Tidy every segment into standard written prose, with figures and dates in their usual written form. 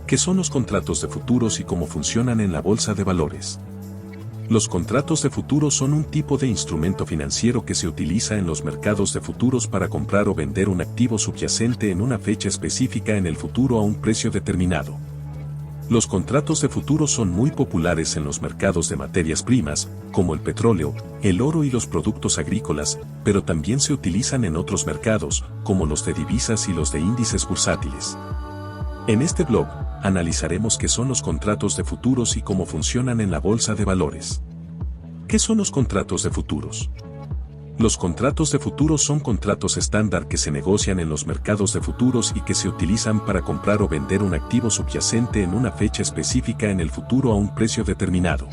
¿Qué son los contratos de futuros y cómo funcionan en la bolsa de valores? Los contratos de futuros son un tipo de instrumento financiero que se utiliza en los mercados de futuros para comprar o vender un activo subyacente en una fecha específica en el futuro a un precio determinado. Los contratos de futuros son muy populares en los mercados de materias primas, como el petróleo, el oro y los productos agrícolas, pero también se utilizan en otros mercados, como los de divisas y los de índices bursátiles. En este blog, analizaremos qué son los contratos de futuros y cómo funcionan en la bolsa de valores. ¿Qué son los contratos de futuros? Los contratos de futuros son contratos estándar que se negocian en los mercados de futuros y que se utilizan para comprar o vender un activo subyacente en una fecha específica en el futuro a un precio determinado.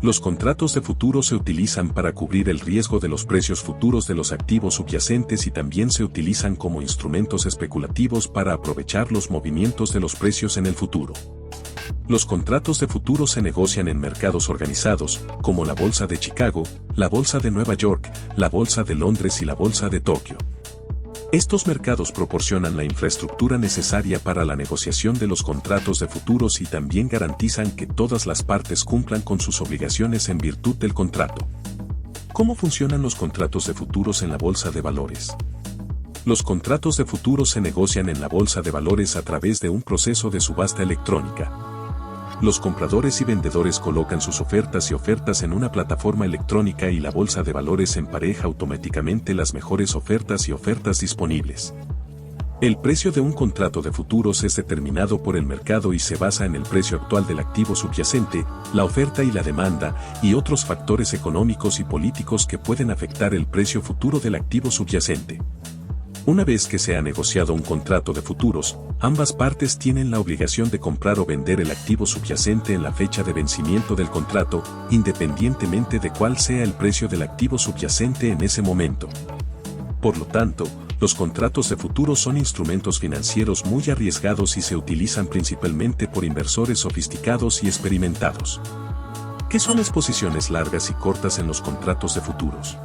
Los contratos de futuros se utilizan para cubrir el riesgo de los precios futuros de los activos subyacentes y también se utilizan como instrumentos especulativos para aprovechar los movimientos de los precios en el futuro. Los contratos de futuros se negocian en mercados organizados, como la Bolsa de Chicago, la Bolsa de Nueva York, la Bolsa de Londres y la Bolsa de Tokio. Estos mercados proporcionan la infraestructura necesaria para la negociación de los contratos de futuros y también garantizan que todas las partes cumplan con sus obligaciones en virtud del contrato. ¿Cómo funcionan los contratos de futuros en la bolsa de valores? Los contratos de futuros se negocian en la bolsa de valores a través de un proceso de subasta electrónica. Los compradores y vendedores colocan sus ofertas y ofertas en una plataforma electrónica y la bolsa de valores empareja automáticamente las mejores ofertas y ofertas disponibles. El precio de un contrato de futuros es determinado por el mercado y se basa en el precio actual del activo subyacente, la oferta y la demanda, y otros factores económicos y políticos que pueden afectar el precio futuro del activo subyacente. Una vez que se ha negociado un contrato de futuros, ambas partes tienen la obligación de comprar o vender el activo subyacente en la fecha de vencimiento del contrato, independientemente de cuál sea el precio del activo subyacente en ese momento. Por lo tanto, los contratos de futuros son instrumentos financieros muy arriesgados y se utilizan principalmente por inversores sofisticados y experimentados. ¿Qué son las posiciones largas y cortas en los contratos de futuros?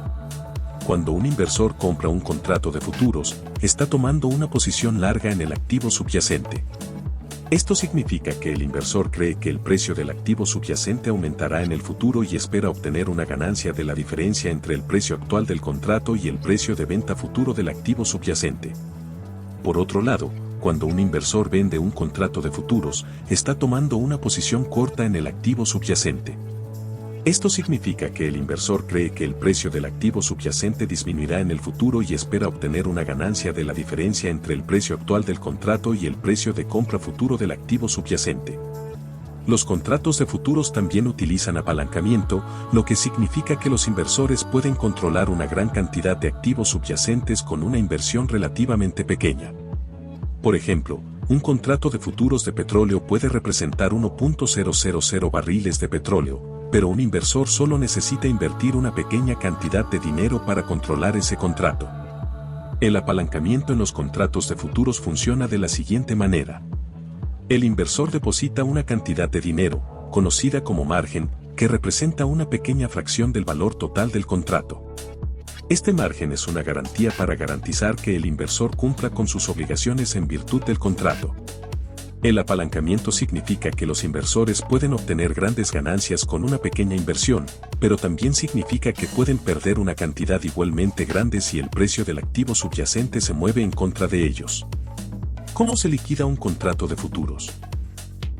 Cuando un inversor compra un contrato de futuros, está tomando una posición larga en el activo subyacente. Esto significa que el inversor cree que el precio del activo subyacente aumentará en el futuro y espera obtener una ganancia de la diferencia entre el precio actual del contrato y el precio de venta futuro del activo subyacente. Por otro lado, cuando un inversor vende un contrato de futuros, está tomando una posición corta en el activo subyacente. Esto significa que el inversor cree que el precio del activo subyacente disminuirá en el futuro y espera obtener una ganancia de la diferencia entre el precio actual del contrato y el precio de compra futuro del activo subyacente. Los contratos de futuros también utilizan apalancamiento, lo que significa que los inversores pueden controlar una gran cantidad de activos subyacentes con una inversión relativamente pequeña. Por ejemplo, un contrato de futuros de petróleo puede representar 1.000 barriles de petróleo, pero un inversor solo necesita invertir una pequeña cantidad de dinero para controlar ese contrato. El apalancamiento en los contratos de futuros funciona de la siguiente manera. El inversor deposita una cantidad de dinero, conocida como margen, que representa una pequeña fracción del valor total del contrato. Este margen es una garantía para garantizar que el inversor cumpla con sus obligaciones en virtud del contrato. El apalancamiento significa que los inversores pueden obtener grandes ganancias con una pequeña inversión, pero también significa que pueden perder una cantidad igualmente grande si el precio del activo subyacente se mueve en contra de ellos. ¿Cómo se liquida un contrato de futuros?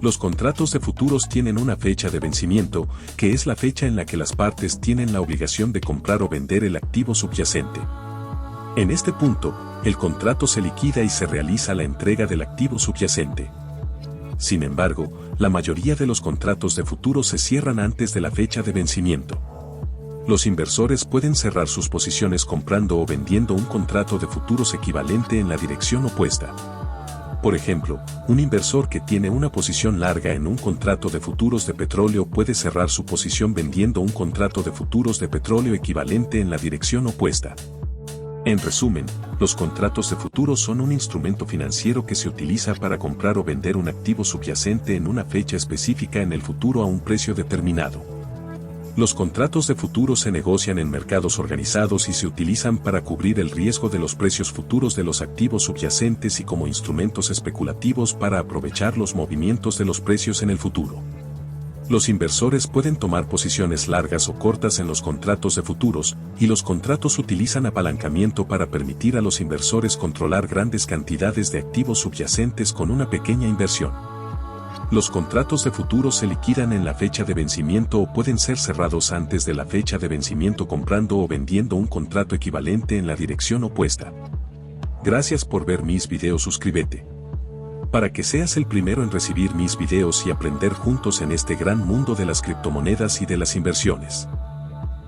Los contratos de futuros tienen una fecha de vencimiento, que es la fecha en la que las partes tienen la obligación de comprar o vender el activo subyacente. En este punto, el contrato se liquida y se realiza la entrega del activo subyacente. Sin embargo, la mayoría de los contratos de futuros se cierran antes de la fecha de vencimiento. Los inversores pueden cerrar sus posiciones comprando o vendiendo un contrato de futuros equivalente en la dirección opuesta. Por ejemplo, un inversor que tiene una posición larga en un contrato de futuros de petróleo puede cerrar su posición vendiendo un contrato de futuros de petróleo equivalente en la dirección opuesta. En resumen, los contratos de futuros son un instrumento financiero que se utiliza para comprar o vender un activo subyacente en una fecha específica en el futuro a un precio determinado. Los contratos de futuros se negocian en mercados organizados y se utilizan para cubrir el riesgo de los precios futuros de los activos subyacentes y como instrumentos especulativos para aprovechar los movimientos de los precios en el futuro. Los inversores pueden tomar posiciones largas o cortas en los contratos de futuros, y los contratos utilizan apalancamiento para permitir a los inversores controlar grandes cantidades de activos subyacentes con una pequeña inversión. Los contratos de futuros se liquidan en la fecha de vencimiento o pueden ser cerrados antes de la fecha de vencimiento comprando o vendiendo un contrato equivalente en la dirección opuesta. Gracias por ver mis videos. Suscríbete para que seas el primero en recibir mis videos y aprender juntos en este gran mundo de las criptomonedas y de las inversiones.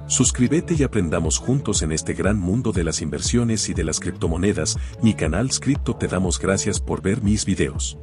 Suscríbete y aprendamos juntos en este gran mundo de las inversiones y de las criptomonedas. Mi canal Scripto. Te damos gracias por ver mis videos.